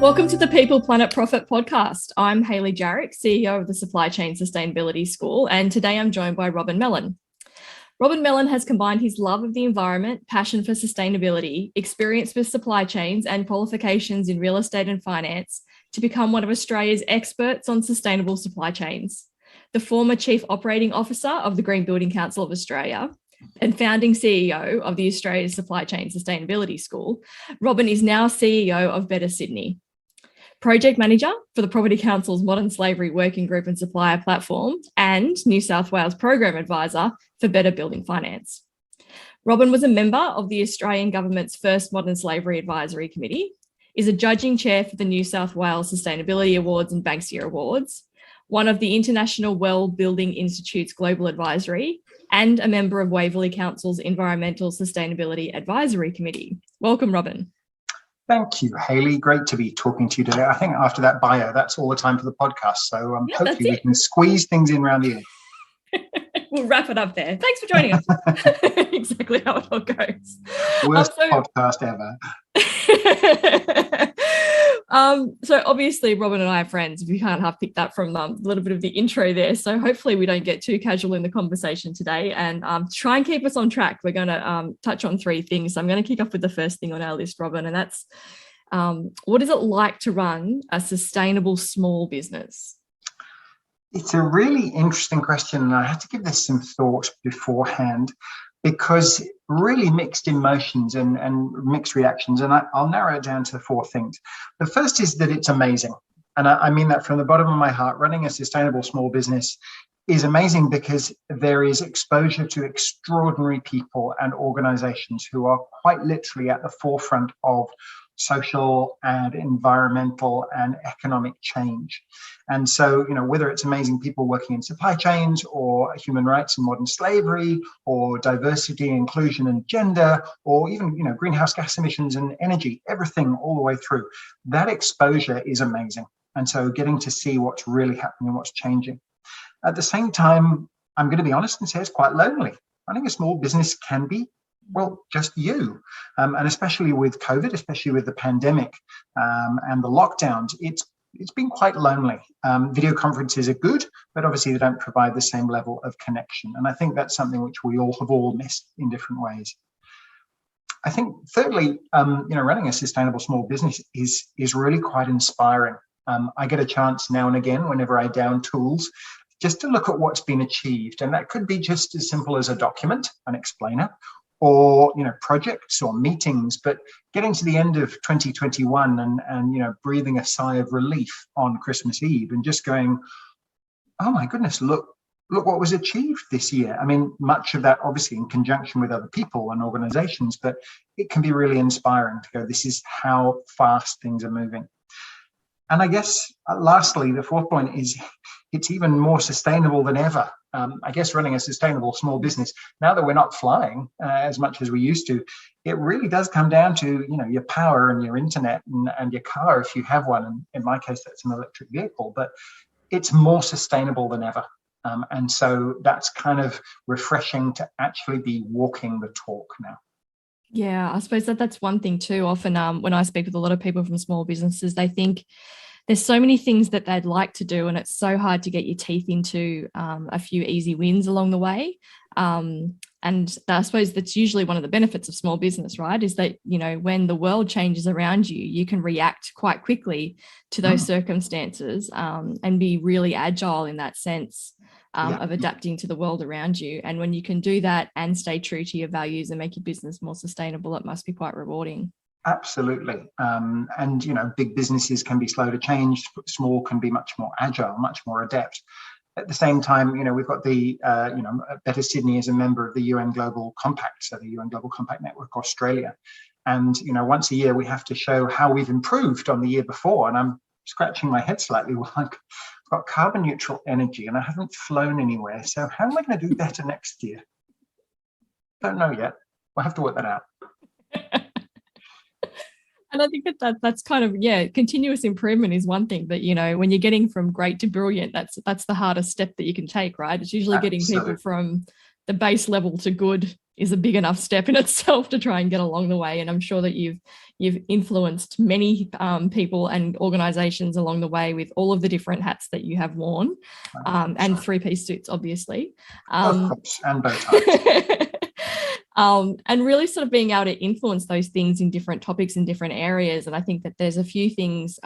Welcome to the People Planet Profit podcast. I'm Hayley, Jarick, CEO of the Supply Chain Sustainability School, and today I'm joined by Mellon. Mellon has combined his love of the environment, passion for sustainability, experience with supply chains, and qualifications in real estate and finance to become one of Australia's experts on sustainable supply chains. The former Chief Operating Officer of the Green Building Council of Australia and founding CEO of the Australian Supply Chain Sustainability School, Robin is now CEO of Better Sydney. Project Manager for the Property Council's Modern Slavery Working Group and Supplier platform, and New South Wales Program Advisor for Better Building Finance. Robin was a member of the Australian Government's first Modern Slavery Advisory Committee, is a judging chair for the New South Wales Sustainability Awards and Banksia Awards, one of the International Well Building Institute's Global Advisory, and a member of Waverley Council's Environmental Sustainability Advisory Committee. Welcome, Robin. Thank you, Hayley. Great to be talking to you today. I think after that bio, that's all the time for the podcast. So hopefully we can squeeze things in around the end. We'll wrap it up there. Thanks for joining us. Exactly how it all goes. Worst podcast ever. So obviously Robin and I are friends, if you can't have picked that from a little bit of the intro there. So hopefully we don't get too casual in the conversation today, and try and keep us on track. We're going to touch on three things. So I'm going to kick off with the first thing on our list, Robin, and that's what is it like to run a sustainable small business? It's a really interesting question, and I had to give this some thought beforehand, because really mixed emotions and mixed reactions. And I'll narrow it down to four things. The first is that it's amazing. And I mean that from the bottom of my heart. Running a sustainable small business is amazing because there is exposure to extraordinary people and organizations who are quite literally at the forefront of social and environmental and economic change. And so, whether it's amazing people working in supply chains or human rights and modern slavery or diversity, inclusion and gender, or even, greenhouse gas emissions and energy, everything all the way through, that exposure is amazing. And so getting to see what's really happening and what's changing. At the same time, I'm going to be honest and say it's quite lonely. Running a small business can be, well, just you. And especially with COVID, especially with the pandemic and the lockdowns, it's been quite lonely. Video conferences are good, but obviously they don't provide the same level of connection. And I think that's something which we all have missed in different ways. I think thirdly, running a sustainable small business is really quite inspiring. I get a chance now and again, whenever I down tools, just to look at what's been achieved. And that could be just as simple as a document, an explainer, or projects or meetings, but getting to the end of 2021 and breathing a sigh of relief on Christmas Eve and just going, oh my goodness, look what was achieved this year. I mean, much of that obviously in conjunction with other people and organizations, but it can be really inspiring to go, this is how fast things are moving. And I guess lastly, the fourth point is it's even more sustainable than ever. I guess running a sustainable small business, now that we're not flying as much as we used to, it really does come down to, your power and your internet and your car if you have one. And in my case, that's an electric vehicle, but it's more sustainable than ever. And so that's kind of refreshing to actually be walking the talk now. Yeah, I suppose that's one thing too. Often when I speak with a lot of people from small businesses, they think there's so many things that they'd like to do, and it's so hard to get your teeth into a few easy wins along the way. And I suppose that's usually one of the benefits of small business, right? Is that, when the world changes around you, you can react quite quickly to those circumstances and be really agile in that sense. Of adapting to the world around you. And when you can do that and stay true to your values and make your business more sustainable, it must be quite rewarding. Absolutely. And big businesses can be slow to change. Small can be much more agile, much more adept. At the same time, we've got the, Better Sydney is a member of the UN Global Compact, so the UN Global Compact Network Australia. And, once a year we have to show how we've improved on the year before. And I'm scratching my head slightly. Well, I've got carbon neutral energy and I haven't flown anywhere. So how am I going to do better next year? Don't know yet. We'll have to work that out. And I think that's kind of, continuous improvement is one thing, but, when you're getting from great to brilliant, that's the hardest step that you can take, right? It's usually getting people from the base level to good is a big enough step in itself to try and get along the way. And I'm sure that you've influenced many people and organizations along the way with all of the different hats that you have worn, and three-piece suits, obviously. Of course, and bow ties. And really sort of being able to influence those things in different topics in different areas. And I think that there's a few things,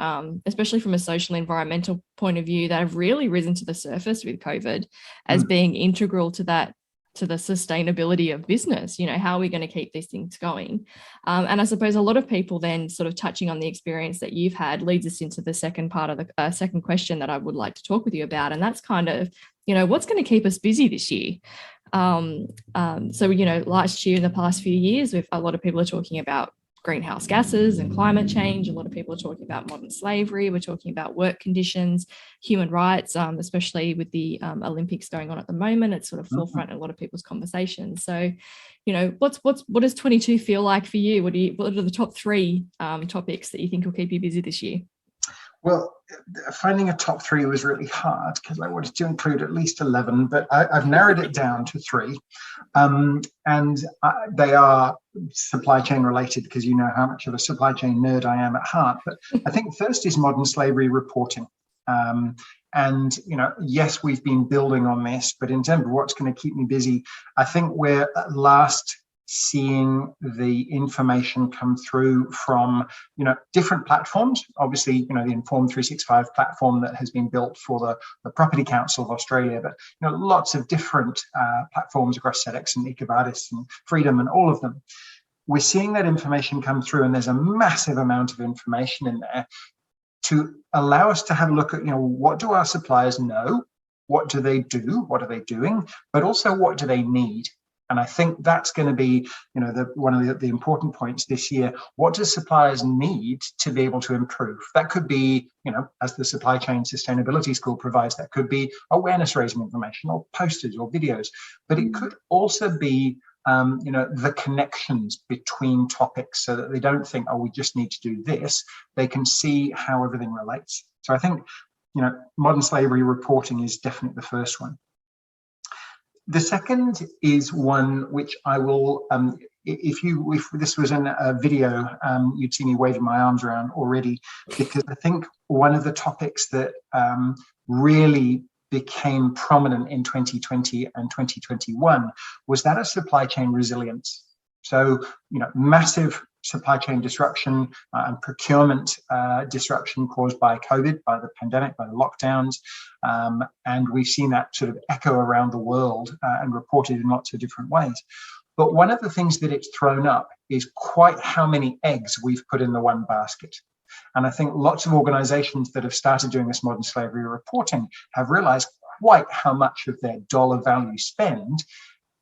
especially from a social environmental point of view, that have really risen to the surface with COVID as being integral to that, to the sustainability of business. You know, how are we going to keep these things going? And I suppose a lot of people then sort of touching on the experience that you've had leads us into the second part of the second question that I would like to talk with you about. And that's kind of, you know, what's going to keep us busy this year? So, you know, last year, in the past few years, a lot of people are talking about greenhouse gases and climate change. A lot of people are talking about modern slavery. We're talking about work conditions, human rights, especially with the Olympics going on at the moment. It's sort of forefront in a lot of people's conversations. So, you know, what does 22 feel like for you? What are the top three topics that you think will keep you busy this year? Well, finding a top three was really hard because I wanted to include at least 11, but I've narrowed it down to three. And they are supply chain related, because you know how much of a supply chain nerd I am at heart. But I think first is modern slavery reporting. And, you know, yes, we've been building on this, but in terms of what's going to keep me busy, I think we're at last seeing the information come through from, you know, different platforms. Obviously, you know, the Inform 365 platform that has been built for the Property Council of Australia, but, you know, lots of different platforms across SEDEX and EcoVadis and Freedom and all of them. We're seeing that information come through, and there's a massive amount of information in there to allow us to have a look at, you know, what do our suppliers know? What do they do? What are they doing? But also, what do they need? And I think that's going to be, you know, one of the important points this year. What do suppliers need to be able to improve? That could be, you know, as the Supply Chain Sustainability School provides, that could be awareness raising information or posters or videos. But it could also be, you know, the connections between topics, so that they don't think, oh, we just need to do this. They can see how everything relates. So I think, you know, modern slavery reporting is definitely the first one. The second is one which I will, if this was in a video, you'd see me waving my arms around already, because I think one of the topics that really became prominent in 2020 and 2021 was that of supply chain resilience. So, you know, massive supply chain disruption and procurement disruption caused by COVID, by the pandemic, by the lockdowns. And we've seen that sort of echo around the world and reported in lots of different ways. But one of the things that it's thrown up is quite how many eggs we've put in the one basket. And I think lots of organizations that have started doing this modern slavery reporting have realized quite how much of their dollar value spend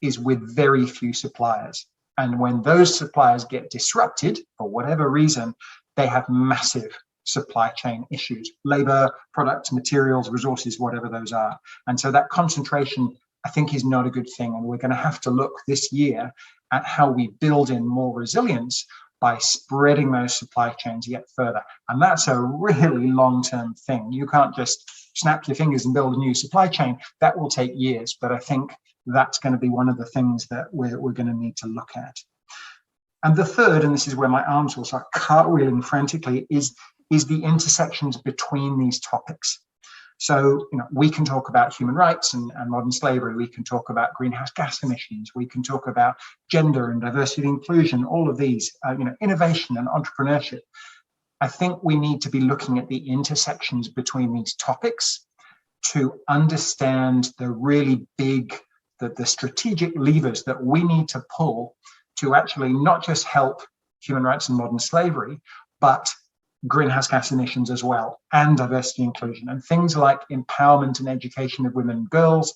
is with very few suppliers. And when those suppliers get disrupted for whatever reason, they have massive supply chain issues, labor, products, materials, resources, whatever those are. And so that concentration, I think, is not a good thing. And we're going to have to look this year at how we build in more resilience by spreading those supply chains yet further. And that's a really long-term thing. You can't just snap your fingers and build a new supply chain. That will take years. But I think that's going to be one of the things that we're going to need to look at. And the third, and this is where my arms will start cartwheeling frantically, is the intersections between these topics. So, you know, we can talk about human rights and modern slavery. We can talk about greenhouse gas emissions. We can talk about gender and diversity and inclusion, all of these, you know, innovation and entrepreneurship. I think we need to be looking at the intersections between these topics to understand the really big, the strategic levers that we need to pull to actually not just help human rights and modern slavery, but greenhouse gas emissions as well, and diversity inclusion, and things like empowerment and education of women and girls,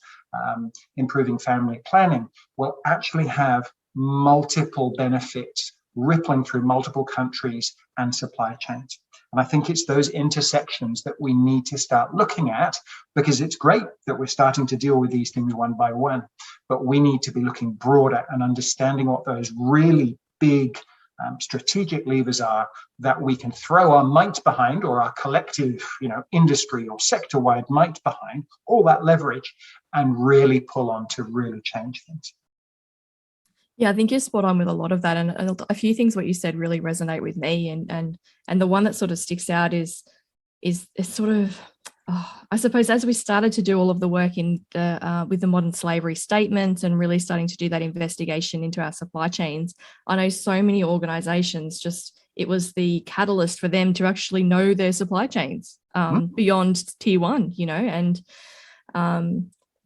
improving family planning, will actually have multiple benefits rippling through multiple countries and supply chains. And I think it's those intersections that we need to start looking at, because it's great that we're starting to deal with these things one by one, but we need to be looking broader and understanding what those really big strategic levers are that we can throw our might behind, or our collective, you know, industry or sector-wide might behind, all that leverage, and really pull on to really change things. Yeah, I think you're spot on with a lot of that, and a few things what you said really resonate with me, and the one that sort of sticks out is sort of, I suppose, as we started to do all of the work in the with the modern slavery statements and really starting to do that investigation into our supply chains. I know so many organisations just, it was the catalyst for them to actually know their supply chains beyond tier one,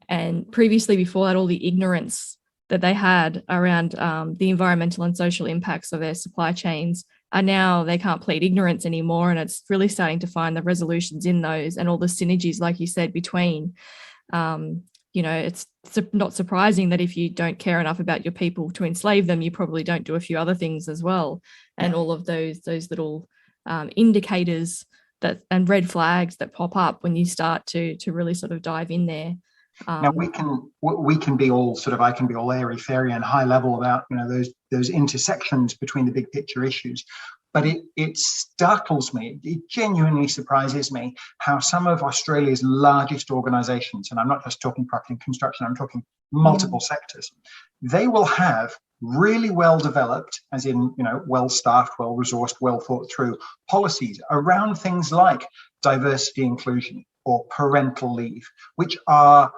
and previously before that, all the ignorance that they had around the environmental and social impacts of their supply chains are now, they can't plead ignorance anymore. And it's really starting to find the resolutions in those and all the synergies, like you said, between, it's not surprising that if you don't care enough about your people to enslave them, you probably don't do a few other things as well. And all of those little indicators that and red flags that pop up when you start to really sort of dive in there. Now we can be all sort of, I can be all airy fairy and high level about those intersections between the big picture issues, but it startles me, it genuinely surprises me how some of Australia's largest organisations, and I'm not just talking property and construction, I'm talking multiple sectors, they will have really well developed, as in well staffed, well resourced, well thought through policies around things like diversity, inclusion, or parental leave, which are,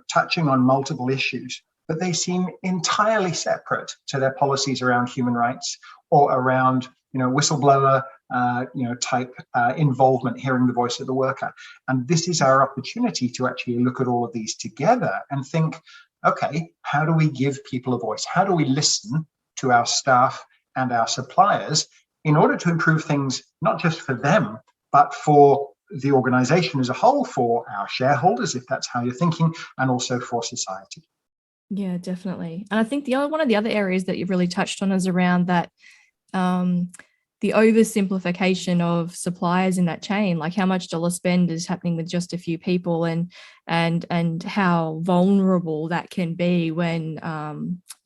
touching on multiple issues, but they seem entirely separate to their policies around human rights or around, whistleblower, type involvement, hearing the voice of the worker. And this is our opportunity to actually look at all of these together and think, okay, how do we give people a voice? How do we listen to our staff and our suppliers in order to improve things, not just for them, but for the organization as a whole, for our shareholders, if that's how you're thinking, and also for society. Yeah, definitely. And I think one of the other areas that you've really touched on is around that, the oversimplification of suppliers in that chain, like how much dollar spend is happening with just a few people, and how vulnerable that can be when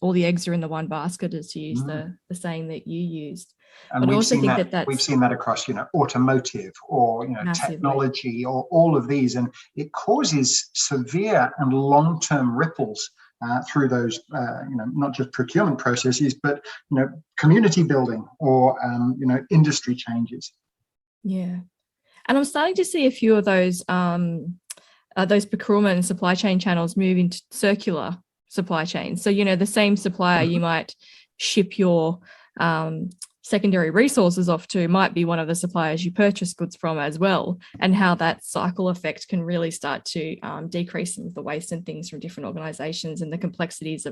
all the eggs are in the one basket, as to use the saying that you used. And we've seen that across, automotive or technology or all of these, and it causes severe and long-term ripples through those, not just procurement processes, but community building or industry changes. Yeah, and I'm starting to see a few of those procurement and supply chain channels move into circular supply chains. So the same supplier you might ship your secondary resources off to might be one of the suppliers you purchase goods from as well, and how that cycle effect can really start to decrease some of the waste and things from different organizations, and the complexities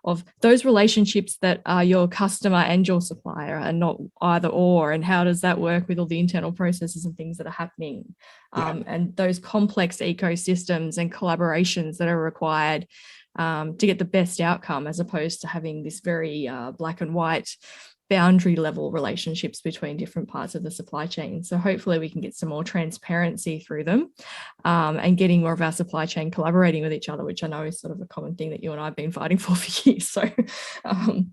of those relationships that are your customer and your supplier and not either or, and how does that work with all the internal processes and things that are happening, and those complex ecosystems and collaborations that are required to get the best outcome, as opposed to having this very black and white boundary level relationships between different parts of the supply chain. So hopefully we can get some more transparency through them, and getting more of our supply chain collaborating with each other, which I know is sort of a common thing that you and I have been fighting for years. So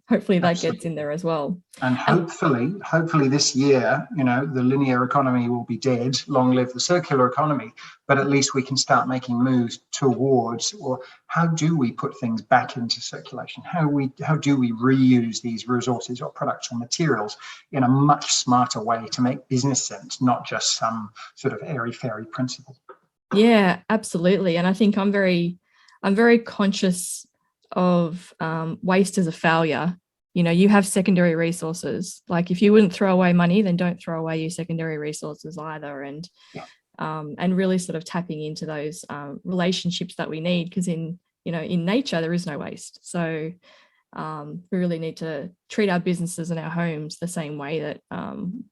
hopefully that gets in there as well. And hopefully this year, the linear economy will be dead, long live the circular economy, but at least we can start making moves towards, or how do we put things back into circulation? How do we reuse these resources or products or materials in a much smarter way to make business sense, not just some sort of airy-fairy principle? Yeah, absolutely. And I think I'm very conscious of waste as a failure. You have secondary resources. Like, if you wouldn't throw away money, then don't throw away your secondary resources either. And really sort of tapping into those relationships that we need, because in nature there is no waste. So we really need to treat our businesses and our homes the same way that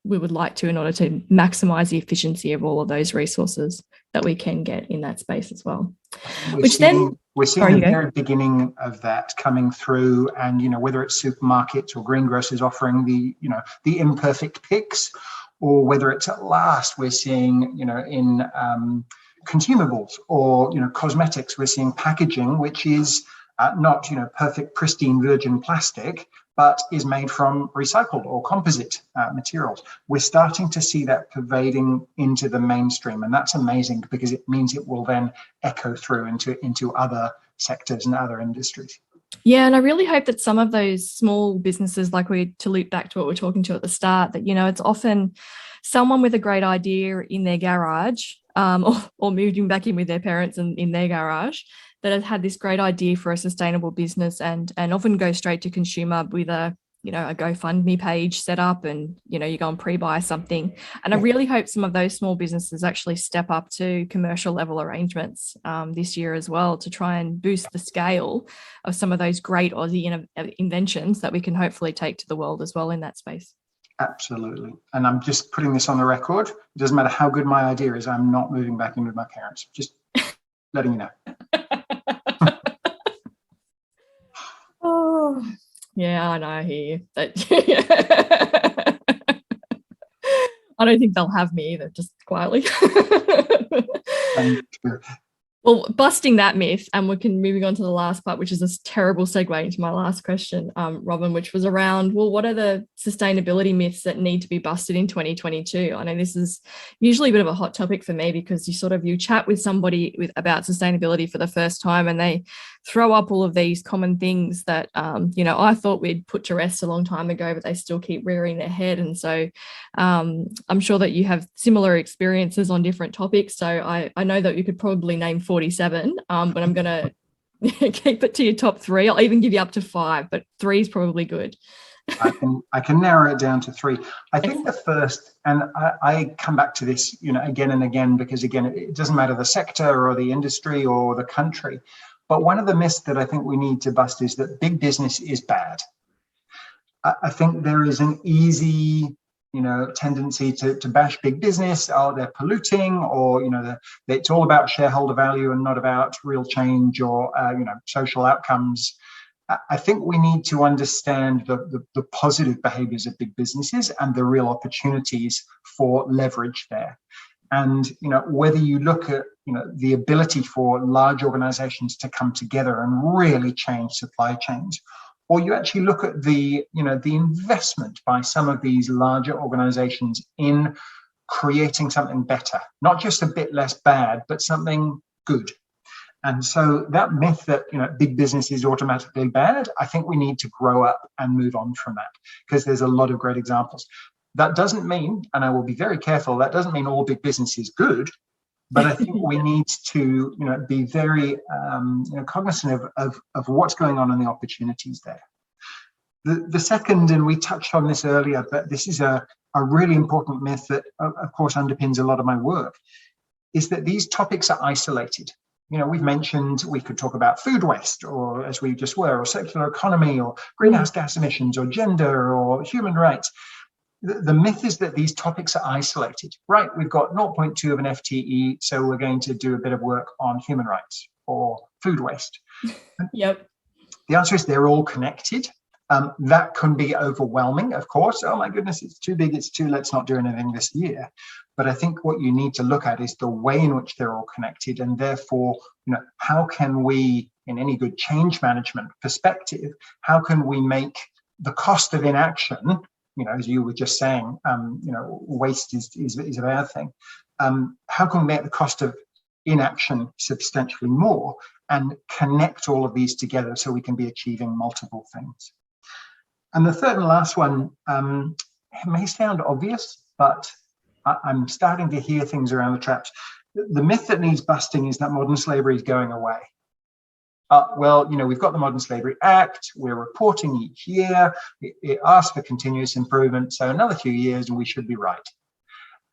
we would like to, in order to maximize the efficiency of all of those resources that we can get in that space as well. We're seeing the very beginning of that coming through, and whether it's supermarkets or greengrocers offering the imperfect picks, or whether it's at last we're seeing in consumables or cosmetics, we're seeing packaging which is not perfect pristine virgin plastic, but is made from recycled or composite materials. We're starting to see that pervading into the mainstream, and that's amazing, because it means it will then echo through into other sectors and other industries. Yeah, and I really hope that some of those small businesses, like to loop back to what we are talking to at the start, that, it's often someone with a great idea in their garage, or moving back in with their parents and in their garage, that have had this great idea for a sustainable business, and often go straight to consumer with a GoFundMe page set up, and you go and pre-buy something. And I really hope some of those small businesses actually step up to commercial level arrangements this year as well, to try and boost the scale of some of those great Aussie inventions that we can hopefully take to the world as well in that space. Absolutely. And I'm just putting this on the record. It doesn't matter how good my idea is, I'm not moving back in with my parents. Just letting you know. Oh, yeah, I know. I hear you. I don't think they'll have me either, just quietly. Well, busting that myth, and we can moving on to the last part, which is this terrible segue into my last question, Robin, which was around, well, what are the sustainability myths that need to be busted in 2022? I know this is usually a bit of a hot topic for me, because you chat with somebody about sustainability for the first time, and they throw up all of these common things that I thought we'd put to rest a long time ago, but they still keep rearing their head. And so I'm sure that you have similar experiences on different topics. So I know that you could probably name 47, but I'm going to keep it to your top 3. I'll even give you up to 5, but 3 is probably good. I can narrow it down to 3. I think the first, and I come back to this, again and again, because again, it doesn't matter the sector or the industry or the country, but one of the myths that I think we need to bust is that big business is bad. I think there is an easy tendency to bash big business. Oh, they're polluting, or it's all about shareholder value and not about real change or social outcomes. I think we need to understand the positive behaviors of big businesses and the real opportunities for leverage there. And whether you look at the ability for large organizations to come together and really change supply chains, or you actually look at the investment by some of these larger organizations in creating something better, not just a bit less bad, but something good. And so that myth that big business is automatically bad, I think we need to grow up and move on from that, because there's a lot of great examples. That doesn't mean, and I will be very careful, that doesn't mean all big business is good. But I think we need to, be very cognizant of what's going on and the opportunities there. The second, and we touched on this earlier, but this is a really important myth that, of course, underpins a lot of my work, is that these topics are isolated. We've mentioned, we could talk about food waste, or as we just were, or circular economy, or greenhouse gas emissions, or gender, or human rights. The myth is that these topics are isolated, right? We've got 0.2 of an FTE, so we're going to do a bit of work on human rights or food waste. Yep. The answer is they're all connected. That can be overwhelming, of course. Oh my goodness, it's too big, let's not do anything this year. But I think what you need to look at is the way in which they're all connected, and therefore, how can we, in any good change management perspective, how can we make the cost of inaction, as you were just saying, waste is a bad thing. How can we make the cost of inaction substantially more and connect all of these together so we can be achieving multiple things? And the third and last one, it may sound obvious, but I'm starting to hear things around the traps. The myth that needs busting is that modern slavery is going away. We've got the Modern Slavery Act, we're reporting each year, it asks for continuous improvement, so another few years and we should be right.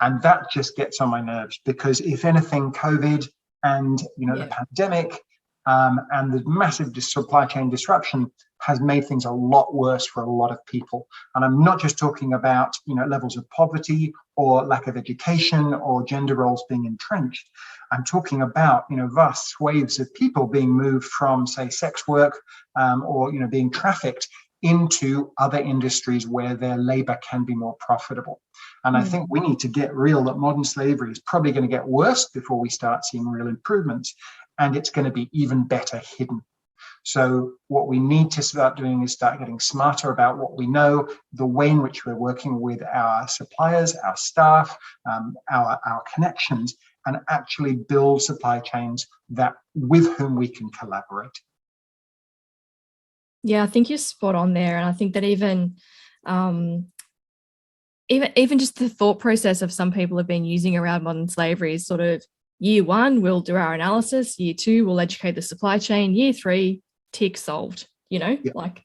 And that just gets on my nerves, because if anything, COVID and the pandemic and the massive supply chain disruption has made things a lot worse for a lot of people. And I'm not just talking about levels of poverty or lack of education or gender roles being entrenched. I'm talking about vast swathes of people being moved from, say, sex work or being trafficked into other industries where their labor can be more profitable. And I think we need to get real that modern slavery is probably going to get worse before we start seeing real improvements, and it's going to be even better hidden. So what we need to start doing is start getting smarter about what we know, the way in which we're working with our suppliers, our staff, our connections, and actually build supply chains that with whom we can collaborate. Yeah, I think you're spot on there. And I think that even just the thought process of some people have been using around modern slavery is sort of year one, we'll do our analysis. Year two, we'll educate the supply chain. Year three, tick, solved, Yeah. like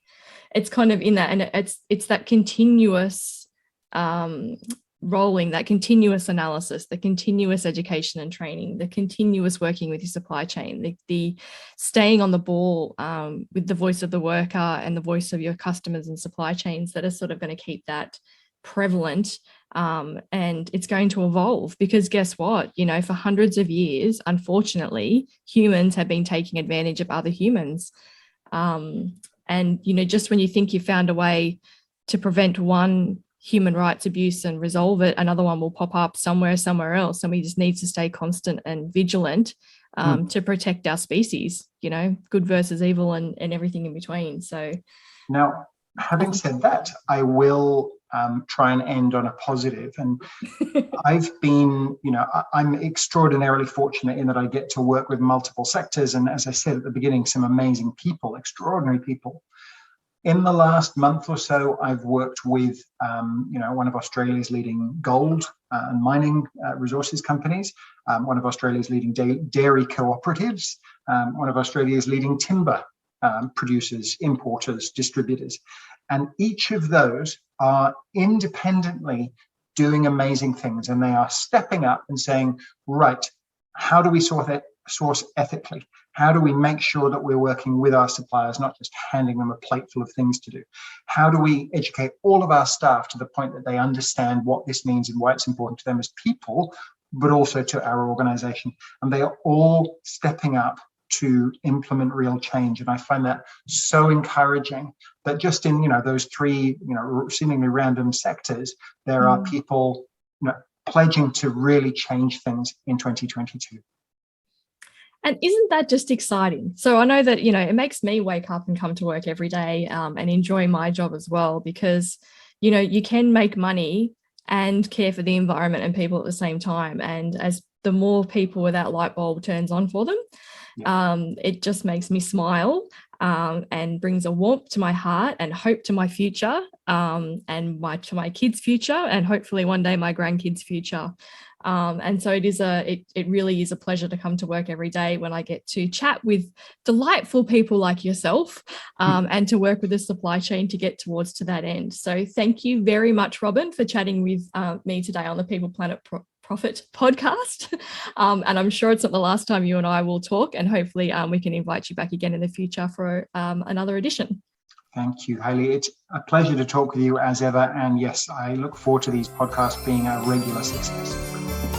it's kind of in that. And it's that continuous rolling, that continuous analysis, the continuous education and training, the continuous working with your supply chain, the staying on the ball with the voice of the worker and the voice of your customers and supply chains that are sort of going to keep that prevalent. And it's going to evolve, because guess what? For hundreds of years, unfortunately, humans have been taking advantage of other humans. And just when you think you found a way to prevent one human rights abuse and resolve it, another one will pop up somewhere else, and we just need to stay constant and vigilant to protect our species, good versus evil and everything in between. So now, having said that, I will try and end on a positive. And I've been, I'm extraordinarily fortunate in that I get to work with multiple sectors. And as I said at the beginning, some amazing people, extraordinary people. In the last month or so, I've worked with, one of Australia's leading gold and mining resources companies, one of Australia's leading dairy cooperatives, one of Australia's leading timber producers, importers, distributors. And each of those are independently doing amazing things. And they are stepping up and saying, right, how do we source ethically? How do we make sure that we're working with our suppliers, not just handing them a plate full of things to do? How do we educate all of our staff to the point that they understand what this means and why it's important to them as people, but also to our organization? And they are all stepping up to implement real change. And I find that so encouraging that just in, those three, seemingly random sectors, there are people, pledging to really change things in 2022. And isn't that just exciting? So I know that, it makes me wake up and come to work every day and enjoy my job as well, because, you can make money and care for the environment and people at the same time. And as the more people where that light bulb turns on for them, it just makes me smile and brings a warmth to my heart and hope to my future and to my kids' future, and hopefully one day my grandkids' future. And so it really is a pleasure to come to work every day when I get to chat with delightful people like yourself and to work with the supply chain to get towards to that end. So thank you very much, Robin, for chatting with me today on the People Planet Profit podcast. And I'm sure it's not the last time you and I will talk, and hopefully we can invite you back again in the future for another edition. Thank you, Hayley. It's a pleasure to talk with you as ever. And yes, I look forward to these podcasts being a regular success.